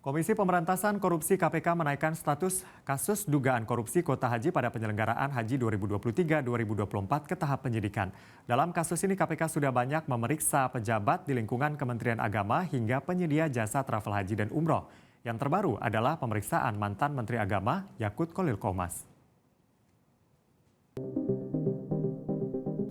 Komisi Pemberantasan Korupsi KPK menaikkan status kasus dugaan korupsi kuota haji pada penyelenggaraan Haji 2023-2024 ke tahap penyidikan. Dalam kasus ini KPK sudah banyak memeriksa pejabat di lingkungan Kementerian Agama hingga penyedia jasa travel haji dan umroh. Yang terbaru adalah pemeriksaan mantan Menteri Agama Yakut Khalil Qomas.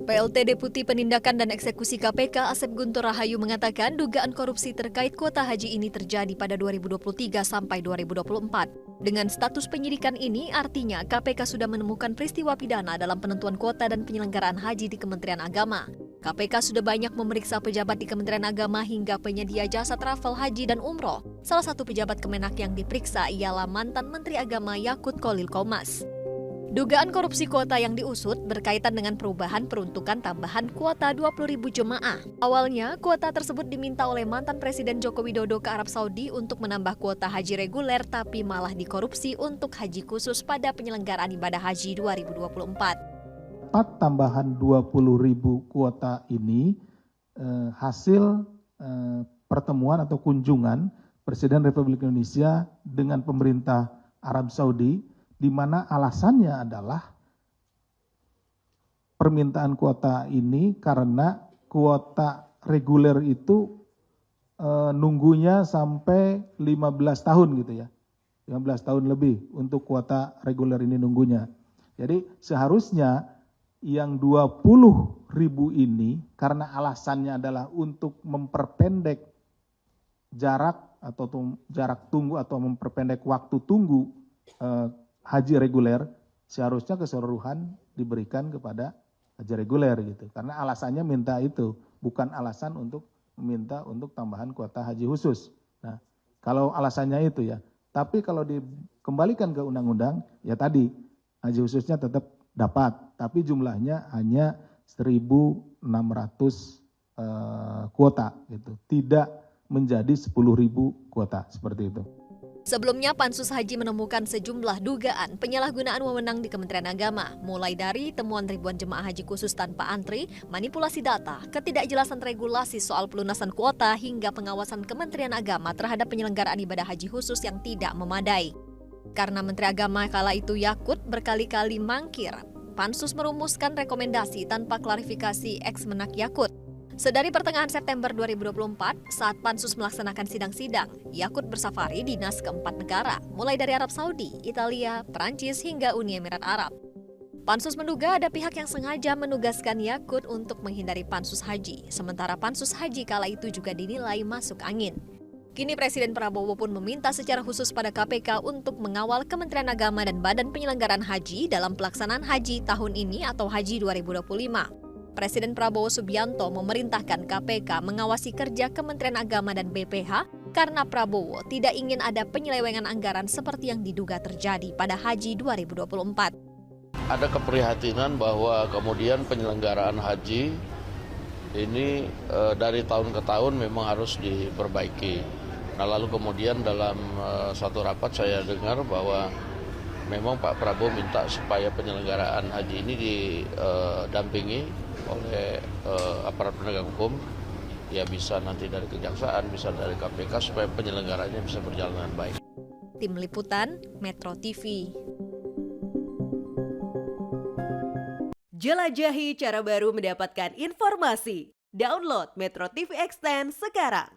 PLT Deputi Penindakan dan Eksekusi KPK Asep Guntur Rahayu mengatakan dugaan korupsi terkait kuota haji ini terjadi pada 2023 sampai 2024. Dengan status penyidikan ini artinya KPK sudah menemukan peristiwa pidana dalam penentuan kuota dan penyelenggaraan haji di Kementerian Agama. KPK sudah banyak memeriksa pejabat di Kementerian Agama hingga penyedia jasa travel haji dan umroh. Salah satu pejabat Kemenak yang diperiksa ialah mantan Menteri Agama Yakut Khalil Qomas. Dugaan korupsi kuota yang diusut berkaitan dengan perubahan peruntukan tambahan kuota 20.000 jemaah. Awalnya, kuota tersebut diminta oleh mantan Presiden Joko Widodo ke Arab Saudi untuk menambah kuota haji reguler tapi malah dikorupsi untuk haji khusus pada penyelenggaraan ibadah haji 2024. Tambahan 20.000 kuota ini hasil pertemuan atau kunjungan Presiden Republik Indonesia dengan pemerintah Arab Saudi, di mana alasannya adalah permintaan kuota ini karena kuota reguler itu nunggunya sampai 15 tahun gitu ya. 15 tahun lebih untuk kuota reguler ini nunggunya. Jadi seharusnya yang 20.000 ini karena alasannya adalah untuk memperpendek jarak atau jarak tunggu atau memperpendek waktu tunggu haji reguler, seharusnya keseluruhan diberikan kepada haji reguler gitu. Karena alasannya minta itu, bukan alasan untuk meminta untuk tambahan kuota haji khusus. Nah, kalau alasannya itu ya. Tapi kalau dikembalikan ke undang-undang, ya tadi haji khususnya tetap dapat, tapi jumlahnya hanya 1.600 kuota gitu. Tidak menjadi 10.000 kuota seperti itu. Sebelumnya, Pansus Haji menemukan sejumlah dugaan penyalahgunaan wewenang di Kementerian Agama, mulai dari temuan ribuan jemaah haji khusus tanpa antri, manipulasi data, ketidakjelasan regulasi soal pelunasan kuota, hingga pengawasan Kementerian Agama terhadap penyelenggaraan ibadah haji khusus yang tidak memadai. Karena Menteri Agama kala itu Yakut berkali-kali mangkir, Pansus merumuskan rekomendasi tanpa klarifikasi ex-Menak Yakut. Sedari pertengahan September 2024, saat Pansus melaksanakan sidang-sidang, Yakut bersafari dinas ke 4 negara, mulai dari Arab Saudi, Italia, Perancis, hingga Uni Emirat Arab. Pansus menduga ada pihak yang sengaja menugaskan Yakut untuk menghindari Pansus Haji, sementara Pansus Haji kala itu juga dinilai masuk angin. Kini Presiden Prabowo pun meminta secara khusus pada KPK untuk mengawal Kementerian Agama dan Badan Penyelenggaraan Haji dalam pelaksanaan haji tahun ini atau Haji 2025. Presiden Prabowo Subianto memerintahkan KPK mengawasi kerja Kementerian Agama dan BPH karena Prabowo tidak ingin ada penyelewengan anggaran seperti yang diduga terjadi pada Haji 2024. Ada keprihatinan bahwa kemudian penyelenggaraan haji ini dari tahun ke tahun memang harus diperbaiki. Nah, lalu kemudian dalam satu rapat saya dengar bahwa memang Pak Prabowo minta supaya penyelenggaraan haji ini didampingi oleh aparat penegak hukum, ya bisa nanti dari Kejaksaan, bisa dari KPK supaya penyelenggaranya bisa berjalan dengan baik. Tim Liputan Metro TV. Jelajahi cara baru mendapatkan informasi. Download Metro TV Extend sekarang.